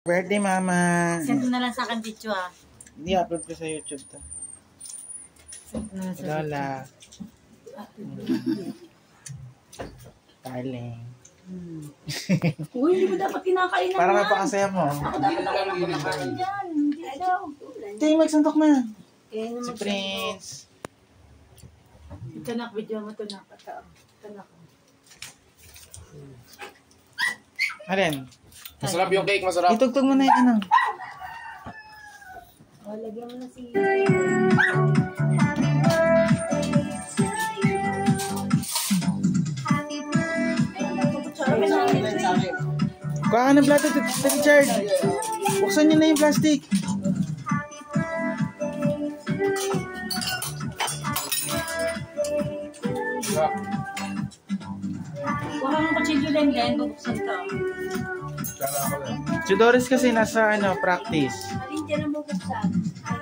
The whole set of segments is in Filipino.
Birthday, Mama. Send mo na lang sa akin video ah. Hindi, upload ko sa YouTube to. Lola. Darling. Uy, hindi mo dapat kinakain na. Parang napakasaya mo. Ako dapat ako kinakain dyan. Hindi daw. Hindi, magsantok na. Si Si Prince. Ito na, video mo ito na. Ito na. Alin? Masarap yung cake, masarap. Itugtog mo na yung ano. O, lagyan mo na si... Kuha ka ng plato, Richard. Buksan nyo na yung plastic. Kuha ng kutsilyo din, bubuksan ka. Si Doris kasi nasa practice. Alin dyan ang bubuksan?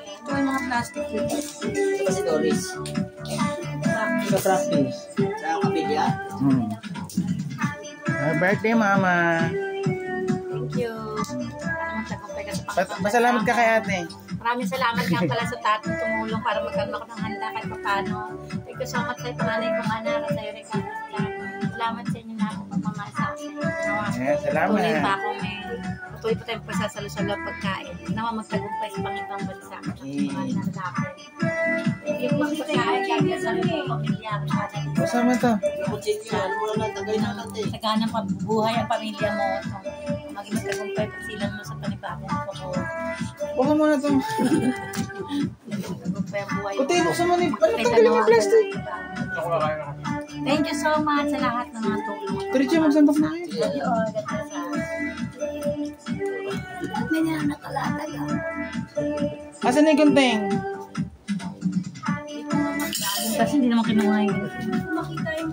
Ito yung mga plastic dito. Ito ba si Doris? Sa practice. Sa kapilya? Happy birthday, Mama. Thank you. Para magtagumpay ka sa pangkakas. Pasalamat ka kay ate. Maraming salamat nga pala sa tatang tumulong para magkaroon ako ng handa kahit paano. Thank you so much sa panganay kong anak at sa'yo rin ka. Salamat sa inyo na pagmamahal sa akin. Salamat. Patuloy pa ako patuloy pa tayong pagsasalo-salo at pagkain. Naman magtagumpay sa Panginoong bansa. Mga nalalaki. Thank you mga pagkain. Kaya sa mga pamilya. Kasama to. Ano mo lang, tagay na natin. Taganang pabuhay ang pamilya mo. Maging magtagumpay pasilan mo sa panibagong ko. Baka mo na to. Tagumpay ang buhay mo. Puti, buksan mo na yung tanggalin yung plastic. Thank you so much sa lahat ng mga tulong. Richard, magsantok na kayo. Love you all. God bless us. May nilang nakalatag ah. Asan na yung gunting? Kasi hindi naman kinuha yung Makita yung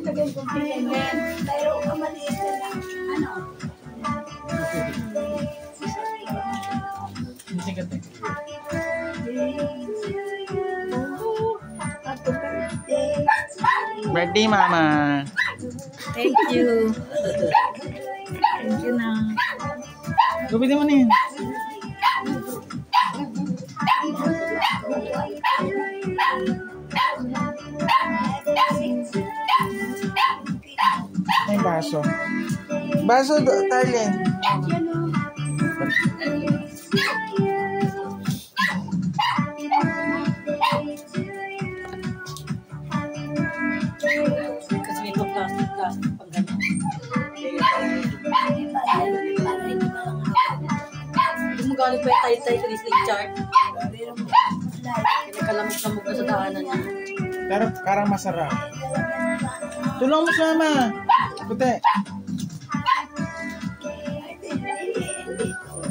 ilagay ko pinagyan. Pero kamaliit na lang. Ano? Hindi gunting. Happy birthday. Birthday, Mama. thank you. Thank you na. Gupitin mo na yun. Ay, baso. Baso, Tarlin. Kasi may plastic pang ganyan. Hindi mo galing pa yung tayo-tayo kay Richard. Pinakalamog-lamog na sa daanan niya. Pero parang masarap. Tulong mo si Mama. Puti.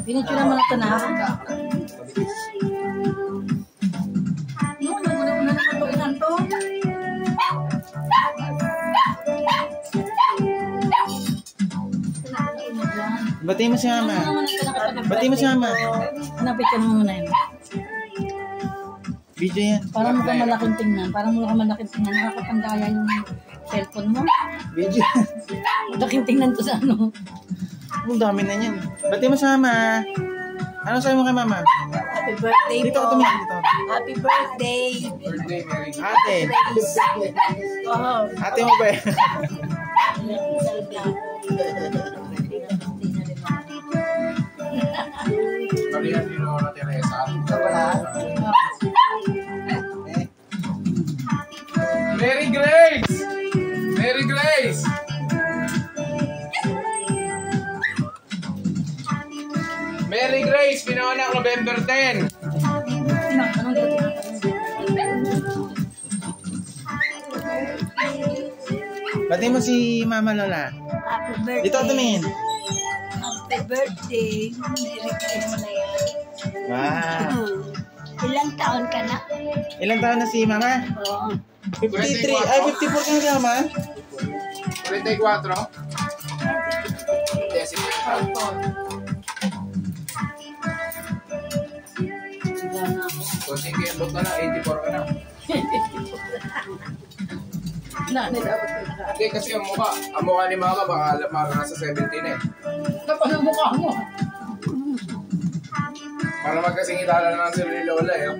Binidyo naman ito na. Una naman ito ilan to. Bati mo si Mama. Bati mo si Mama. Hanapit ka mo muna yun. Video yan. Parang mukhang malaking tingnan. Nakakapandaya yung cellphone mo. Video. Malaking tingnan to sa ano. Ang dami na yan. Bati mo si Mama. Ano sabi mo kay Mama? Happy birthday Dito po. ka tumingin dito. Happy birthday. Birthday, Mary. Ate. Oh. Ate mo ba yan? Maria ni Nora Teresa. Mary Grace! Mary Grace! Mary Grace, pinanganak November 10. Anong dito? Bati mo si Mama Lola. Happy birthday. Dito ka tumingin. Happy birthday. Nilagay mo na yan. Wow. Ilang taon ka na? Ilang taon na si Mama? Oo. 53. Ay, 54 ka na si Mama? 44. Yes, Kung sige, na 84 ka na. Nanay dapat pinaka. Hindi kasi ang mukha ni mama baka nasa 17 eh. Kapag ang mukha mo. Para magkasingitala na lang sila ni Lola eh.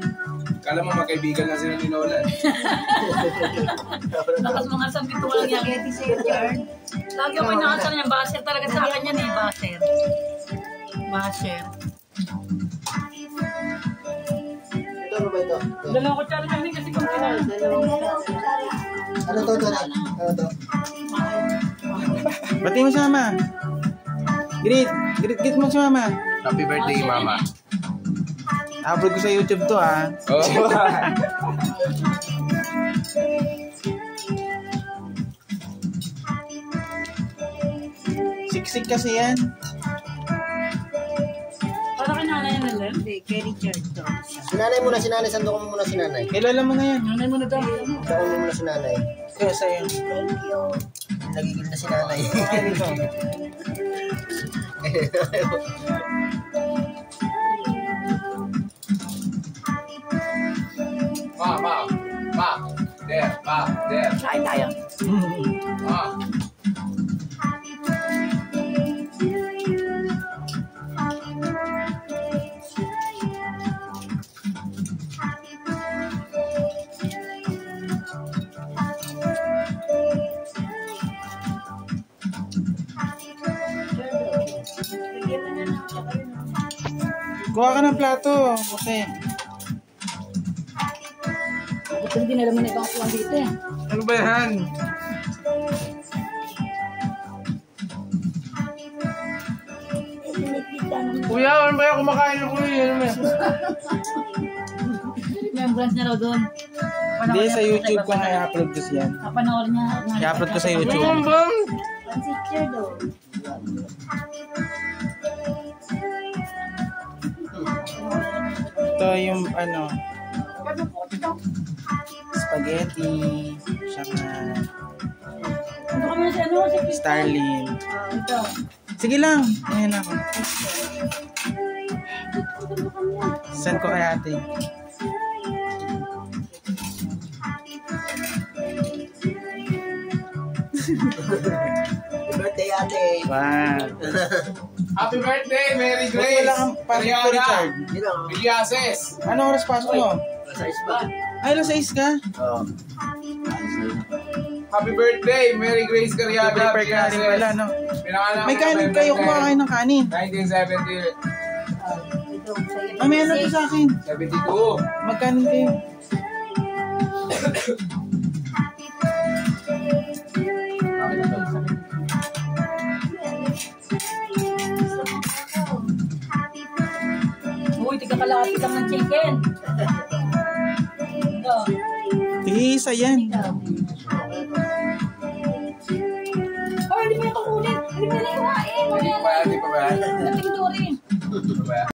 Kala mo magkaibigan na sila ni Lola eh. Lakas mga sabi ko lang yan. Lagi ako nakasal niya. Basher talaga sa akin yan eh. Basher. Basher. Ito ano ba ito? Dalawang kutsara kami kasi kung kinal. Ano to? Ano to? Bati mo si mama. Greet mo si mama. Happy birthday, mama. Upload ko sa YouTube to ah. Oh. Siksik kasi yan. Para kay nanay yan lang. Hindi, kay Richard to. Sinanay muna, sinanay. Sandok mo muna sinanay. Kay Lola mo na yan. Nanay mo na daw. Sandok mo muna sinanay. Kaya sa'yo. Thank you. Nagigil na sinanay. Okay dito. There. Kain tayo. Ma. Kuha ka ng plato. Okay. Ito hindi na naman ibang kuwan dito eh. Ano ba yan? Kuya, ano ba yan? Kumakain na kuya. Ano ba yan? Remembrance niya raw doon. Hindi, sa YouTube ko na i-upload ko siya. Kapanoorin niya. I-upload ko sa YouTube. Pansit do. Ito yung ano, spaghetti, saka Ano kami sa ano? Sa Starling. ito. Sige lang, ayan ako. Send ko kay ate. Happy birthday, ate. Wow. Happy birthday, Mary Ba't Grace! wala kang pasok ko, Richard? Yun lang. Vilyases! Ano oras pasok mo? Size ba? Ay, alas 6 ka? Oo. Happy birthday, Mary Grace Carriaga, Prepare ka na rin pala, no? Pinangalan May kanin kayo, kumakain ng kanin. 1970, Ah, may ano to sa akin. 72. Magkanin kayo. Uy, tiga kalapit lang ng chicken. Ito. Isa yan. Oh, hindi mo yung kukunin. Hindi mo na yung kumain. Hindi pa ba yan? Nating doon rin. Hindi pa ba yan?